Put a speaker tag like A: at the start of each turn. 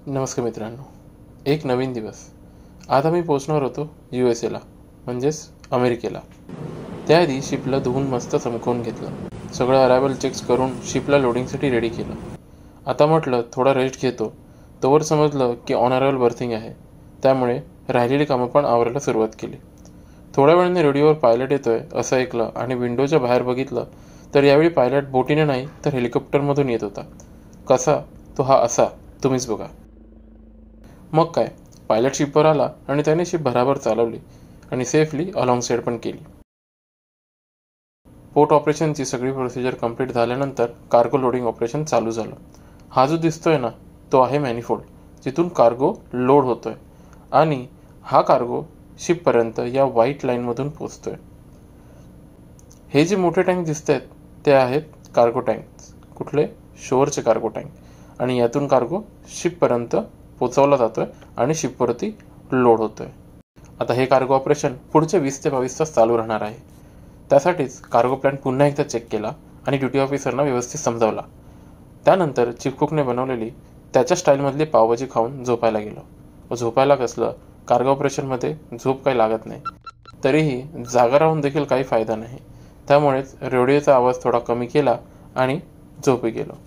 A: नमस्कार मित्रांनो, एक नवीन दिवस. आज आम्ही पोहोचणार होतो USA ला, म्हणजेच अमेरिकेला. त्याआधी शिपला धुवून मस्त चमकवून घेतलं. सगळं अरायवल चेक्स करून शिपला लोडिंगसाठी रेडी केलं. आता म्हटलं थोडा रेस्ट घेतो. तोवर समजलं की ऑन अरायवल बर्थिंग आहे, त्यामुळे राहिलेली कामं पण आवरायला सुरुवात केली. थोड्या वेळाने रेडिओवर पायलट येतोय असं ऐकलं आणि विंडोच्या बाहेर बघितलं तर यावेळी पायलट बोटीने नाही तर हेलिकॉप्टरमधून येत होता. कसा? तो हा असा, तुम्हीच बघा. मग काय, पायलट शिपवर आला आणि त्याने शिप भराभर चालवली आणि सेफली अलॉंग साईड पण केली. पोर्ट ऑपरेशनची सगळी प्रोसिजर कंप्लीट झाल्यानंतर कार्गो लोडिंग ऑपरेशन चालू झालं. हा जो दिसतोय ना, तो आहे मॅनिफोल्ड, जिथून कार्गो लोड होतोय आणि हा कार्गो शिपपर्यंत या व्हाईट लाईनमधून पोचतोय. हे जे मोठे टँक दिसत आहेत ते आहेत कार्गो टँक. कुठले? शोअरचे कार्गो टँक. आणि यातून कार्गो शिपपर्यंत पोचवला जातोय आणि शिपवरती लोड होतोय. आता हे कार्गो ऑपरेशन पुढचे 20 ते 22 तास चालू राहणार आहे. त्यासाठीच कार्गो प्लॅन पुन्हा एकदा चेक केला आणि ड्युटी ऑफिसरना व्यवस्थित समजावला. त्यानंतर चीफ कुकने बनवलेली त्याच्या स्टाईलमधली पावभाजी खाऊन झोपायला गेलो. झोपायला कसलं, कार्गो ऑपरेशनमध्ये झोप काही लागत नाही. तरीही जागा राहून देखील काही फायदा नाही. त्यामुळेच रेडिओचा आवाज थोडा कमी केला आणि झोपी गेलो.